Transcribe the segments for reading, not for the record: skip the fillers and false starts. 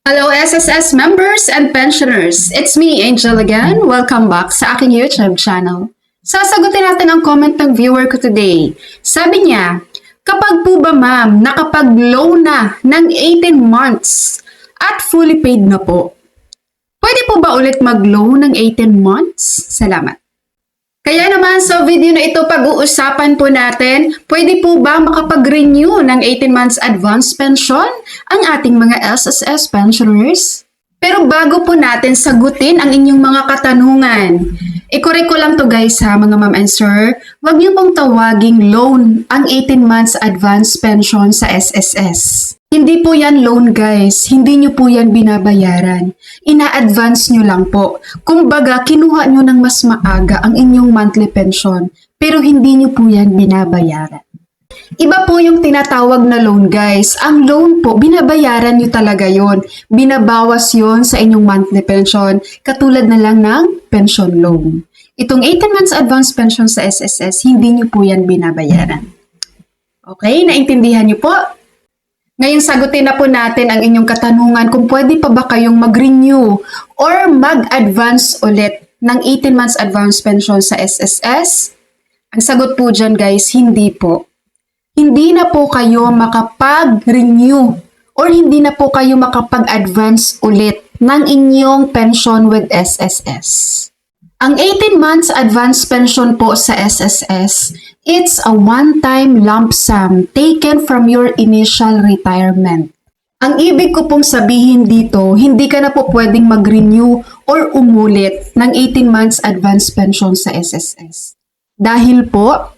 Hello SSS members and pensioners! It's me, Angel again. Welcome back sa aking YouTube channel. Sasagutin natin ang comment ng viewer ko today. Sabi niya, kapag po ba ma'am nakapag-loan na ng 18 months at fully paid na po, pwede po ba ulit mag-loan ng 18 months? Salamat. Kaya naman sa video na ito pag-uusapan po natin, pwede po ba makapag-renew ng 18 months advance pension ang ating mga SSS pensioners? Pero bago po natin sagutin ang inyong mga katanungan, i-correct ko lang to guys ha mga ma'am and sir, huwag niyo pong tawaging loan ang 18 months advance pension sa SSS. Hindi po yan loan guys, hindi nyo po yan binabayaran. Ina-advance nyo lang po. Kumbaga, kinuha nyo ng mas maaga ang inyong monthly pension, pero hindi nyo po yan binabayaran. Iba po yung tinatawag na loan guys. Ang loan po, binabayaran nyo talaga yon. Binabawas yon sa inyong monthly pension, katulad na lang ng pension loan. Itong 18 months advance pension sa SSS, hindi nyo po yan binabayaran. Okay, naintindihan nyo po? Ngayon sagutin na po natin ang inyong katanungan kung pwede pa ba kayong mag-renew or mag-advance ulit ng 18 months advance pension sa SSS. Ang sagot po dyan guys, hindi po. Hindi na po kayo makapag-renew or hindi na po kayo makapag-advance ulit ng inyong pension with SSS. Ang 18 months advance pension po sa SSS, it's a one-time lump sum taken from your initial retirement. Ang ibig ko pong sabihin dito, hindi ka na po pwedeng mag-renew or umulit ng 18 months advance pension sa SSS. Dahil po,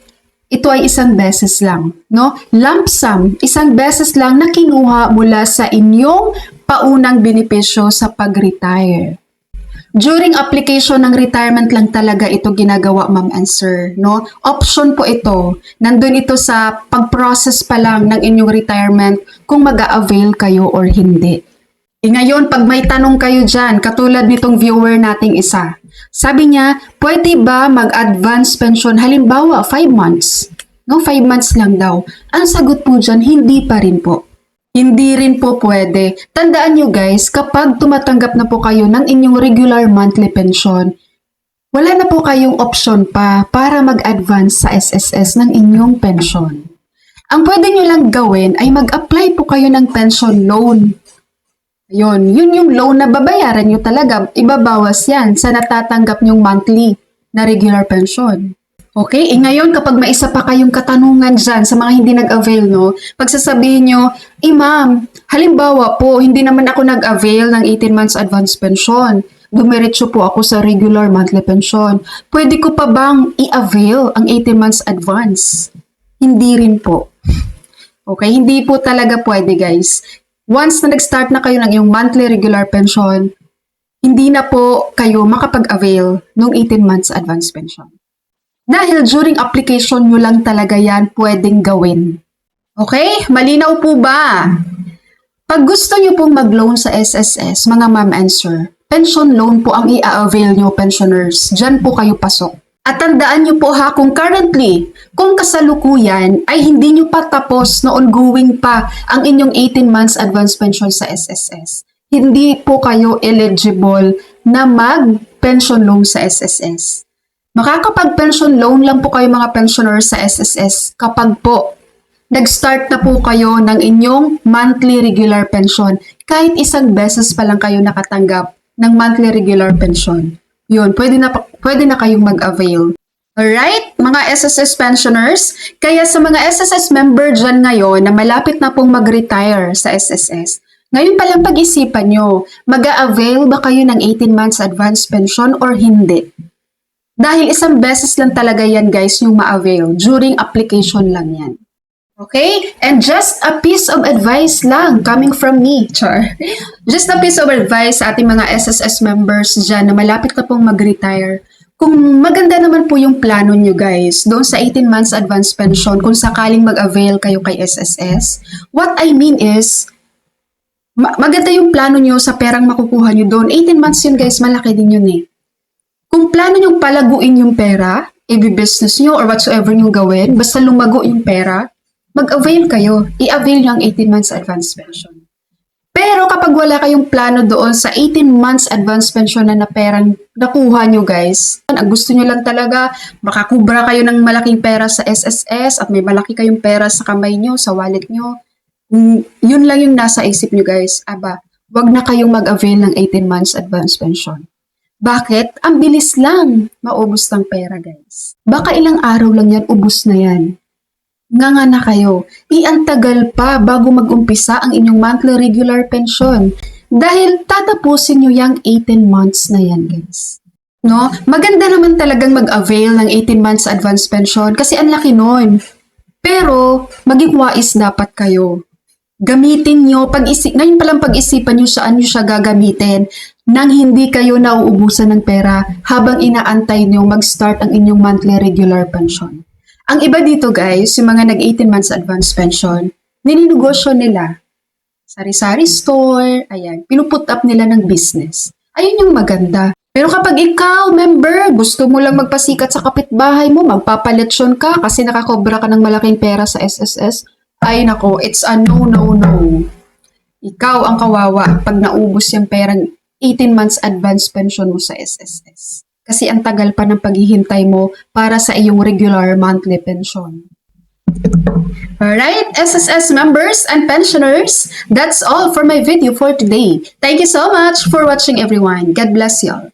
ito ay isang beses lang, no? Lump sum, isang beses lang na kinuha mula sa inyong paunang benepisyo sa pag-retire. During application ng retirement lang talaga ito ginagawa, ma'am and sir, no? Option po ito. Nandun ito sa pag-process pa lang ng inyong retirement kung mag-a-avail kayo or hindi. Ngayon, pag may tanong kayo dyan, katulad nitong viewer nating isa, sabi niya, pwede ba mag-advance pension halimbawa 5 months? No, 5 months lang daw. Ang sagot po dyan, hindi pa rin po. Hindi rin po pwede. Tandaan nyo guys, kapag tumatanggap na po kayo ng inyong regular monthly pension, wala na po kayong option pa para mag-advance sa SSS ng inyong pension. Ang pwede nyo lang gawin ay mag-apply po kayo ng pension loan. Yun yung loan na babayaran nyo talaga. Ibabawas yan sa natatanggap nyong monthly na regular pension. Okay, ngayon kapag may isa pa kayong katanungan dyan sa mga hindi nag-avail, no? Pagsasabihin nyo, ma'am, halimbawa po, hindi naman ako nag-avail ng 18 months advance pension. Dumiretso po ako sa regular monthly pension. Pwede ko pa bang i-avail ang 18 months advance? Hindi rin po. Okay, hindi po talaga pwede guys. Once na nag-start na kayo ng iyong monthly regular pension, hindi na po kayo makapag-avail ng 18 months advance pension. Dahil during application nyo lang talaga yan pwedeng gawin. Okay? Malinaw po ba? Pag gusto nyo pong mag-loan sa SSS, mga ma'am and sir, pension loan po ang i-avail nyo, pensioners. Diyan po kayo pasok. At tandaan nyo po ha, kung currently, kung kasalukuyan ay hindi nyo pa tapos na ongoing pa ang inyong 18 months advance pension sa SSS, hindi po kayo eligible na mag-pension loan sa SSS. Makakapag-pension loan lang po kayo mga pensioners sa SSS kapag po nag-start na po kayo ng inyong monthly regular pension. Kahit isang beses pa lang kayo nakatanggap ng monthly regular pension. Yun, pwede na kayong mag-avail. Alright, mga SSS pensioners, kaya sa mga SSS member dyan ngayon na malapit na pong mag-retire sa SSS, ngayon palang pag-isipan nyo, mag-a-avail ba kayo ng 18 months advance pension or hindi? Dahil isang beses lang talaga yan guys yung ma-avail. During application lang yan. Okay? And just a piece of advice lang coming from me. Char. Just a piece of advice sa ating mga SSS members dyan na malapit na pong mag-retire. Kung maganda naman po yung plano nyo guys, doon sa 18 months advance pension, kung sakaling mag-avail kayo kay SSS, what I mean is, maganda yung plano nyo sa perang makukuha nyo doon. 18 months yun guys, malaki din yun eh. Kung plano nyo palaguin yung pera, i-business nyo or whatsoever nyo gawin, basta lumago yung pera, mag-avail kayo. I-avail nyo ang 18 months advance pension. Pero kapag wala kayong plano doon sa 18 months advance pension na perang nakuha nyo guys, ang gusto nyo lang talaga, makakubra kayo ng malaking pera sa SSS at may malaki kayong pera sa kamay nyo, sa wallet nyo, yun lang yung nasa isip nyo guys. Aba, wag na kayong mag-avail ng 18 months advance pension. Bakit? Ang bilis lang maubos ng pera guys. Baka ilang araw lang yan, ubos na yan. Nga na kayo, iantagal pa bago mag-umpisa ang inyong monthly regular pension dahil tatapusin nyo yung 18 months na yan guys. No? Maganda naman talagang mag-avail ng 18 months advance pension kasi ang laki nun. Pero maging wais dapat kayo. Gamitin nyo, ngayon palang pag-isipan nyo saan nyo siya gagamitin nang hindi kayo nauubusan ng pera habang inaantay nyo mag-start ang inyong monthly regular pension. Ang iba dito guys, yung mga nag-18 months advance pension, nininegosyo nila. Sari-sari store, ayan, pinuput up nila ng business. Ayun yung maganda. Pero kapag ikaw, member, gusto mo lang magpasikat sa kapitbahay mo, magpapaletsyon ka kasi nakakobra ka ng malaking pera sa SSS, ay nako, it's a no, no, no. Ikaw ang kawawa pag naubos yung perang 18 months advance pension mo sa SSS. Kasi ang tagal pa ng paghihintay mo para sa iyong regular monthly pension. Alright, SSS members and pensioners, that's all for my video for today. Thank you so much for watching everyone. God bless you all.